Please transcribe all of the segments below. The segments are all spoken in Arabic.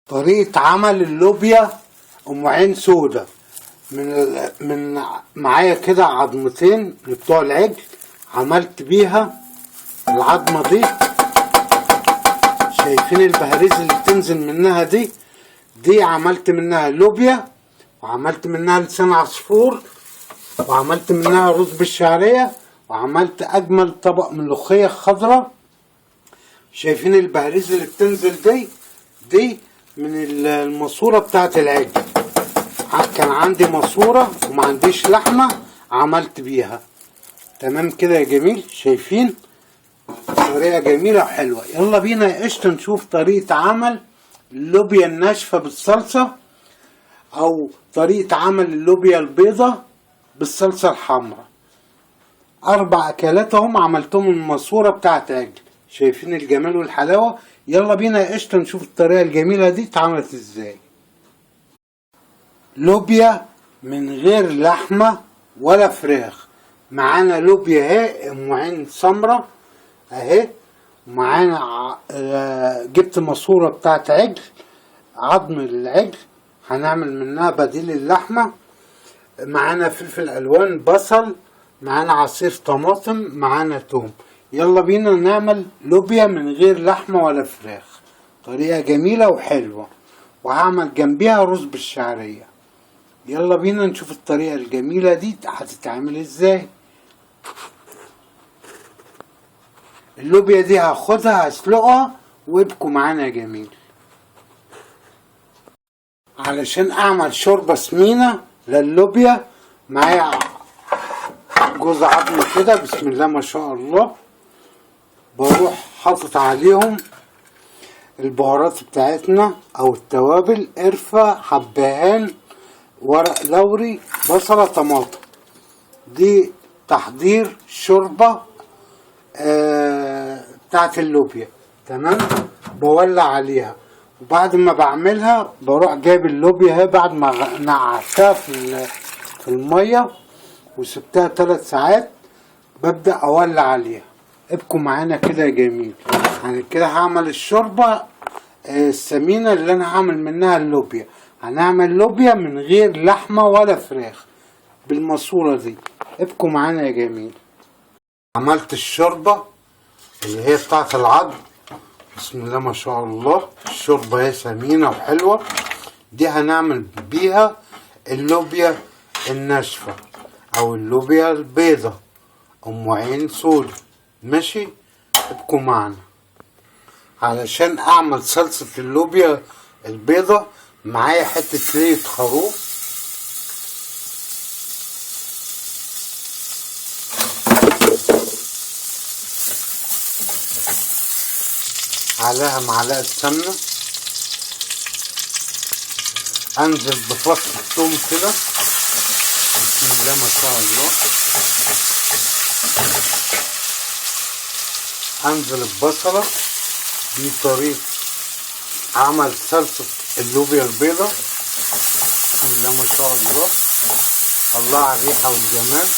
طريقة عمل اللوبيا ام عين سودا. من معايا كده عظمتين بتوع العجل، عملت بيها العظمة دي. شايفين البهاريز اللي بتنزل منها دي عملت منها لوبيا، وعملت منها لسان عصفور، وعملت منها رز بالشعرية، وعملت اجمل طبق ملوخية خضراء. شايفين البهاريز اللي بتنزل دي من الماسورة بتاعت العجل. كان عندي ماسورة وما عنديش لحمة، عملت بيها. تمام كده يا جميل. شايفين طريقة جميلة وحلوة. يلا بينا يا قشطة نشوف طريقة عمل اللوبيا الناشفة بالصلصة، او طريقة عمل اللوبيا البيضة بالصلصة الحمراء. 4 اكلات اهم عملتهم من الماسورة بتاعت عجل. شايفين الجمال والحلاوة. يلا بينا يا قشطة نشوف الطريقة الجميلة دي اتعملت ازاي. لوبيا من غير لحمة ولا فراخ. معانا لوبيا اهي ام عين سمرة اهي، ومعانا جبت ماسورة بتاعت عجل، عظم العجل هنعمل منها بديل اللحمة. معانا فلفل الوان، بصل، معانا عصير طماطم، معانا توم. يلا بينا نعمل لوبيا من غير لحمة ولا فراخ. طريقة جميلة وحلوة، وهعمل جنبيها رز بالشعرية. يلا بينا نشوف الطريقة الجميلة دي هتتعمل ازاي. اللوبيا دي هاخدها هسلقها وابقوا معانا يا جميل. علشان اعمل شوربة سمينة لللوبيا معايا جوز عظم كده، بسم الله ما شاء الله. بروح حاطط عليهم البهارات بتاعتنا او التوابل، قرفة، حبهان، ورق لوري، بصلة، طماطم. دي تحضير شوربة بتاعت اللوبيا. تمام. بولع عليها، وبعد ما بعملها بروح جايب اللوبيا اهي بعد ما نقعتها في المية وسبتها 3 ساعات، ببدأ اولع عليها. ابقوا معانا كده يا جميل. يعني كده هعمل الشوربة السمينة اللي انا هعمل منها اللوبيا. هنعمل لوبيا من غير لحمة ولا فراخ بالماسورة دي. ابقوا معانا يا جميل. عملت الشوربة اللي هي بتاعت العظم، بسم الله ما شاء الله. الشوربة هي سمينة وحلوة. دي هنعمل بيها اللوبيا الناشفة او اللوبيا البيضة ام عين سودا. ماشي. ابقوا معنا. علشان اعمل صلصة اللوبيا البيضة معايا حتة لية خروف، عليها معلقة سمنة، انزل بفص الثوم كده، بسم الله ما شاء الله. انزل البصلة. دي طريقة عمل صلصة اللوبيا البيضة، بسم الله ما شاء الله. الله على الريحة والجمال.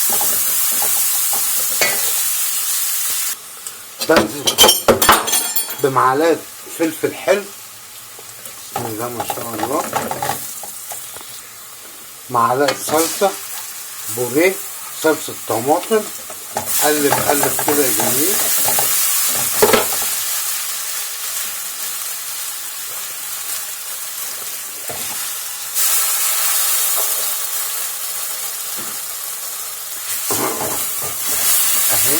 بنزل بمعلقة فلفل حلو، بسم الله ما شاء الله. معلقة صلصة بوريه، صلصة طماطم. قلب قلب كده يا جميل. اهي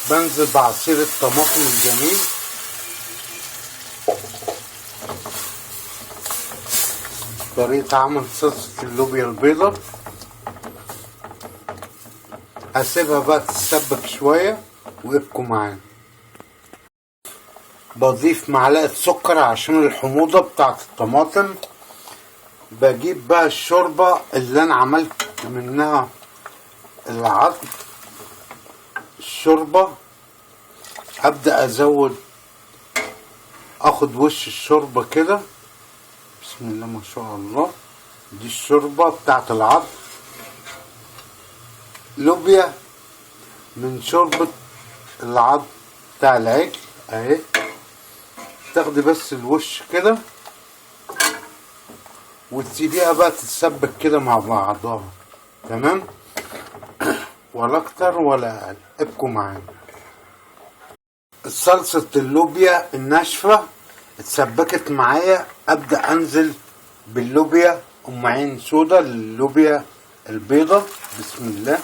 بنزل بعصير الطماطم الجميل. طريقة عمل صلصة اللوبيا البيضة. هسيبها بقى تتسبك شوية وابقوا معانا. بضيف معلقة سكر عشان الحموضة بتاعت الطماطم. بجيب بقى الشوربة اللي انا عملت منها العظم. الشوربة هبدأ ازود، اخد وش الشوربة كده، بسم الله ما شاء الله. دي الشوربة بتاعت العظم. لوبيا من شوربة العظم بتاع العجل اهي، تاخدي بس الوش كده وتسيبيها بقى تتسبك كده مع بعضها. تمام، ولا اكتر ولا اقل. ابقوا معانا. صلصة اللوبيا الناشفة اتسبكت معايا، ابدأ انزل باللوبيا ام عين سودا، اللوبيا البيضة. بسم الله.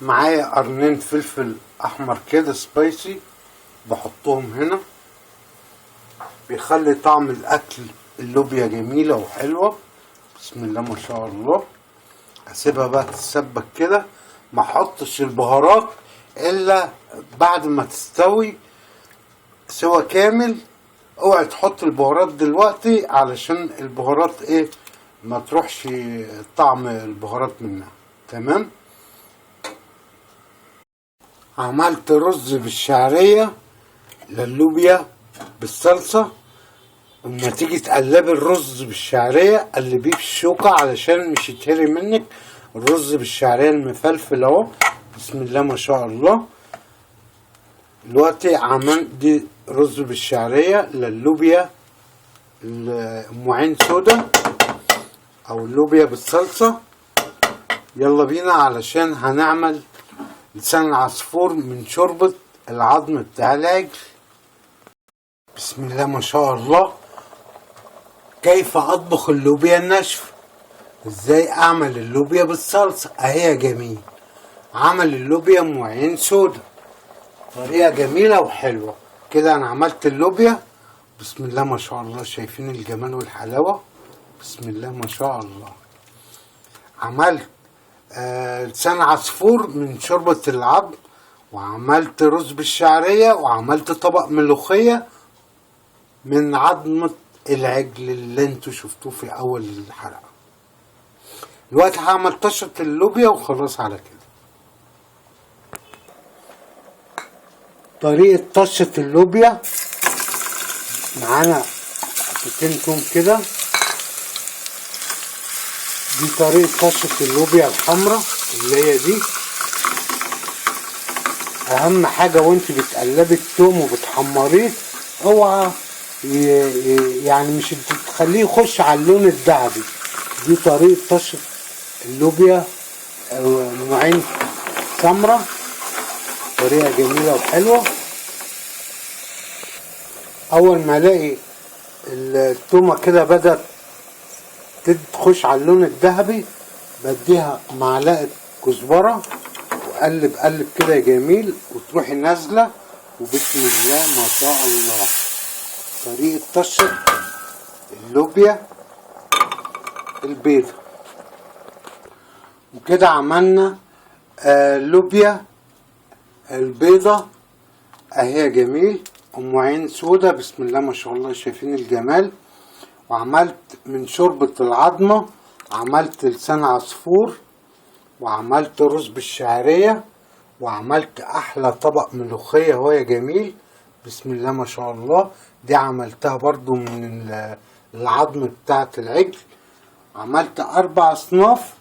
معايا قرنين فلفل احمر كده سبايسي، بحطهم هنا، بيخلي طعم الاكل اللوبيا جميلة وحلوة. بسم الله ما شاء الله. اسيبها بقى تتسبك كده، ما احطش البهارات الا بعد ما تستوي سوا كامل. اوعي تحط البهارات دلوقتي علشان البهارات ايه، ما تروحش طعم البهارات منها. تمام. عملت رز بالشعرية للوبيا بالصلصة. اما تيجي تقلبي الرز بالشعرية قلبيه بالشوكة علشان مش يتهري منك. الرز بالشعرية المفلفل اهو. بسم الله ما شاء الله. دلوقتي عملت دي رز بالشعرية للوبيا ام عين سودا او اللوبيا بالصلصة. يلا بينا علشان هنعمل لسان العصفور من شوربة العظم بتاع العجل. بسم الله ما شاء الله. كيف اطبخ اللوبيا الناشفة؟ ازاي اعمل اللوبيا بالصلصة؟ اهي جميل. عمل اللوبيا ام عين سودا، طريقة جميلة وحلوة كده. انا عملت اللوبيا. بسم الله ما شاء الله. شايفين الجمال والحلاوة؟ بسم الله ما شاء الله. عملت لسان عصفور من شوربة العظم، وعملت رز بالشعرية، وعملت طبق ملوخية من عظمة العجل اللي انتوا شفتوه في اول الحلقة. دلوقتي هعمل طشة اللوبيا وخلاص على كده. طريقة طشة اللوبيا، معانا حتتين توم كده. دي طريقة طشة اللوبيا الحمراء اللي هي دي. اهم حاجة وانت بتقلبي التوم وبتحمريه، اوعى يعني مش تخليه يخش على اللون الذهبي. دي طريقة طشة اللوبيا نوعين سمرة، طريقة جميلة وحلوة. اول ما الاقي التومة كده بدأت تخش على اللون الذهبي، بديها معلقة كزبرة وقلب قلب كده جميل، وتروحي نازلة. وبسم الله ما شاء الله. طريقة طشة اللوبيا البيضة. وكده عملنا اللوبيا البيضة اهي جميل ام عين سودا. بسم الله ما شاء الله. شايفين الجمال. وعملت من شوربة العظمة، عملت لسان عصفور، وعملت رز بالشعرية، وعملت احلى طبق ملوخية وهو جميل. بسم الله ما شاء الله. دي عملتها برضو من العظم بتاعت العجل. عملت 4 أصناف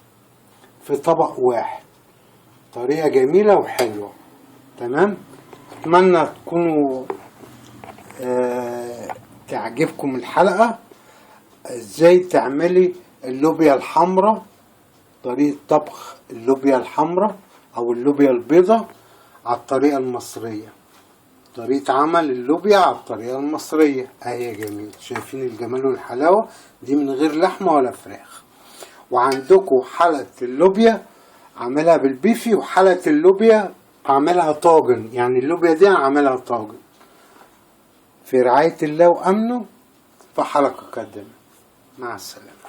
في طبق واحد، طريقة جميلة وحلوة. تمام. اتمنى تكونوا تعجبكم الحلقة. ازاي تعملي اللوبيا الحمراء، طريقة طبخ اللوبيا الحمراء او اللوبيا البيضة على الطريقة المصرية. طريقة عمل اللوبيا على الطريقة المصرية اهي جميل. شايفين الجمال والحلاوة؟ دي من غير لحمة ولا فراخ. وعندكم حلقة اللوبيا عاملها بالبيفي، وحلقة اللوبيا عاملها طاجن. يعني اللوبيا دي انا عاملها طاجن. في رعاية الله وامنه في حلقة قادمة. مع السلامة.